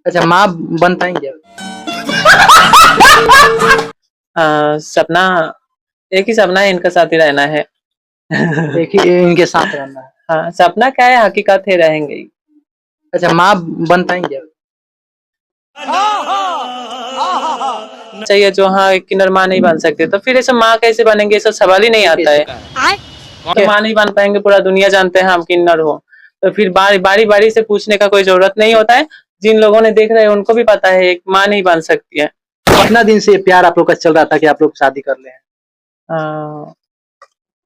अच्छा, माँ बन पाएंगे आप? सपना एक ही सपना है, इनका साथ ही रहना है। एक ही इनके साथ रहना है। हाँ, सपना क्या है, हकीकत है, रहेंगे ही। अच्छा, माँ बन पाएंगे आप? चाहिए जो, हाँ, एक किन्नर माँ नहीं बन सकते तो फिर ऐसे माँ कैसे बनेंगे, ऐसा सवाल ही नहीं आता है। तो माँ नहीं बन पाएंगे, पूरा दुनिया जानते हैं हम किन्नर हो, तो फिर बारी बारी से पूछने का कोई जरूरत नहीं होता है। जिन लोगों ने देख रहे हैं उनको भी पता है एक माँ नहीं बन सकती है। कितना दिन से प्यार आप लोग का चल रहा था कि आप लोग शादी कर ले हैं?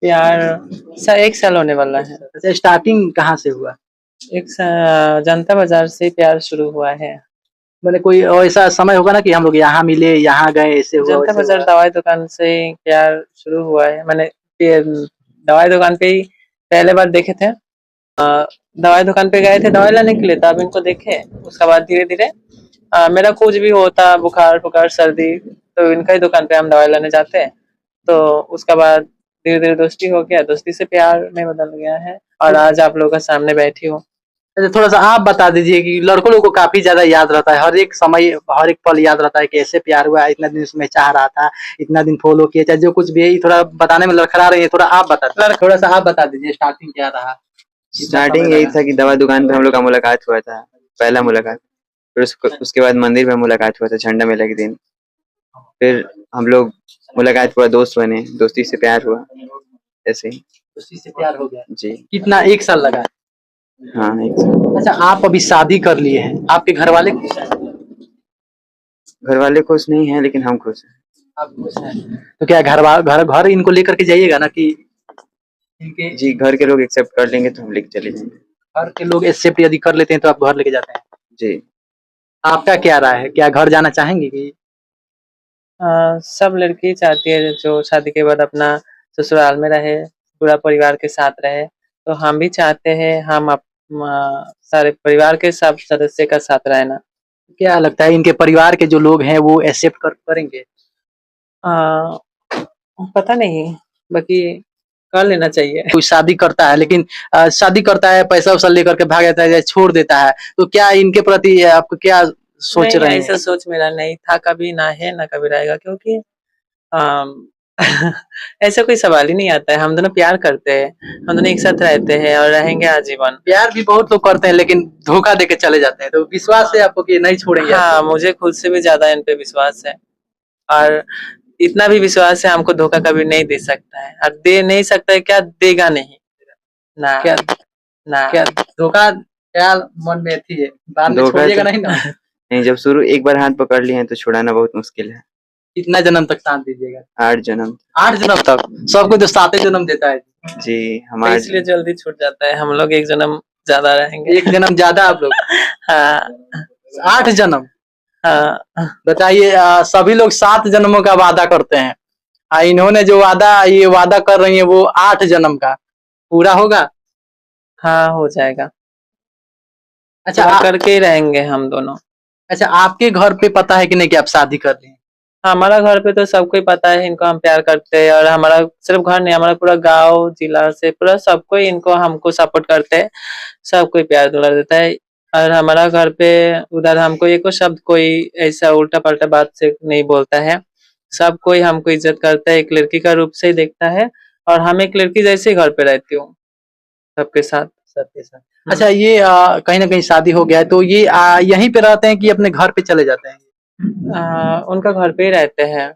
प्यार 1 साल होने वाला है। अच्छा, स्टार्टिंग कहाँ से हुआ? जनता बाजार से प्यार शुरू हुआ है। मैंने कोई ऐसा समय होगा ना कि हम लोग यहाँ मिले, यहाँ गए, ऐसे हुआ जनता वैसे बाजार हुआ? दवाई दुकान से प्यार शुरू हुआ है। मैंने दवाई दुकान पे ही पहले बार देखे थे। दवाई दुकान पे गए थे दवाई लाने के लिए, तब इनको देखे। उसके बाद धीरे धीरे मेरा कुछ भी होता, बुखार फुखार सर्दी, तो इनका ही दुकान पे हम दवाई लाने जाते हैं। तो उसके बाद धीरे धीरे दोस्ती हो गया, दोस्ती से प्यार में बदल गया है, और आज आप लोगों के सामने बैठी हूँ। अच्छा, थोड़ा सा आप बता दीजिए कि लड़कों लोगों को काफी ज्यादा याद रहता है, हर एक समय हर एक पल याद रहता है कि ऐसे प्यार हुआ, इतना दिन से मैं चाह रहा था, इतना दिन फॉलो किया, चाहे जो कुछ भी है, थोड़ा बताने में लड़खड़ा रही है, थोड़ा आप बता दीजिए स्टार्टिंग क्या रहा? स्टार्टिंग यही था कि दवा दुकान पे हम लोग का मुलाकात हुआ था, पहला मुलाकात। फिर उसके बाद मंदिर में मुलाकात हुआ था झंडा मेला के दिन। फिर हम लोग मुलाकात हुआ, दोस्त बने, दोस्ती से प्यार हुआ, ऐसे ही। उसी से प्यार हो गया जी कितना, 1 साल लगा? हाँ, एक साल। अच्छा, आप अभी शादी कर लिए हैं, आपके घर वाले खुश हैं? घर वाले खुश नहीं है लेकिन हम खुश हैं। आप खुश हैं तो क्या घर इनको लेकर के जाइएगा ना कि इनके जी, घर के लोग एक्सेप्ट कर लेंगे तो हम लेके चले जाएंगे। घर के लोग एक्सेप्ट यदि कर लेते हैं तो आप घर लेके जाते हैं? जी। आपका क्या राय है, क्या घर जाना चाहेंगे कि? सब लड़की चाहती है जो शादी के बाद अपना ससुराल में रहे, पूरा परिवार के साथ रहे। तो हम भी चाहते हैं हम सारे परिवार के सब सदस्य का साथ रहना। क्या लगता है इनके परिवार के जो लोग हैं वो एक्सेप्ट करेंगे? आ, पता नहीं, बाकी कर लेना चाहिए। कोई शादी करता है लेकिन शादी करता है, पैसा वैसा लेकर के भाग जाता है या छोड़ देता है, तो क्या इनके प्रति आपको क्या सोच नहीं, रहे ऐसा हैं? सोच मेरा नहीं था कभी, ना है ना कभी रहेगा, क्योंकि अम, ऐसा कोई सवाल ही नहीं आता है। हम दोनों प्यार करते हैं, हम दोनों एक साथ रहते हैं और रहेंगे आजीवन। प्यार भी बहुत लोग करते हैं लेकिन धोखा देके चले जाते हैं, तो विश्वास है आपको कि नहीं छोड़ेंगे हाँ, आपको? मुझे खुद से भी ज्यादा इन पे विश्वास है, और इतना भी विश्वास है हमको धोखा कभी नहीं दे सकता है, और दे नहीं सकता है, क्या देगा नहीं ना। क्या ना क्या धोखा क्या मन में थी है, बाद में धोखा छोड़िएगा तो नहीं ना? नहीं, जब शुरू एक बार हाथ पकड़ लिए हैं तो छुड़ाना बहुत मुश्किल है। कितना जन्म तक साथ दीजिएगा? 8 जन्म। 8 जन्म तक? सबको तो 7 जन्म देता है। जी, तो हमारे इसलिए जल्दी छूट जाता है, हम लोग 1 जन्म ज्यादा रहेंगे। 1 जन्म ज्यादा आप लोग? हाँ 8 जन्म? हाँ। बताइए, सभी लोग 7 जन्मों का वादा करते हैं, इन्होंने जो ये वादा कर रही है वो 8 जन्म का पूरा होगा? हाँ, हो जाएगा। अच्छा पूरा करके ही रहेंगे हम दोनों। अच्छा, आपके घर पे पता है कि नहीं कि आप शादी कर रहे हैं? हमारा घर पे तो सबको ही पता है इनको हम प्यार करते हैं, और हमारा सिर्फ घर नहीं, हमारा पूरा गांव जिला से पूरा सबको ही इनको हमको सपोर्ट करते हैं, सबको ही प्यार दुलार देता है। और हमारा घर पे उधर हमको एको शब्द कोई ऐसा उल्टा पल्टा बात से नहीं बोलता है, सब कोई हमको इज्जत करता है, एक लड़की का रूप से ही देखता है, और हम एक लड़की जैसे ही घर पे रहती हूँ सबके साथ। सबके साथ? अच्छा, ये कहीं ना कहीं शादी हो गया है तो ये यहीं पे रहते हैं कि अपने घर पे चले जाते हैं? उनका घर पे ही रहते हैं।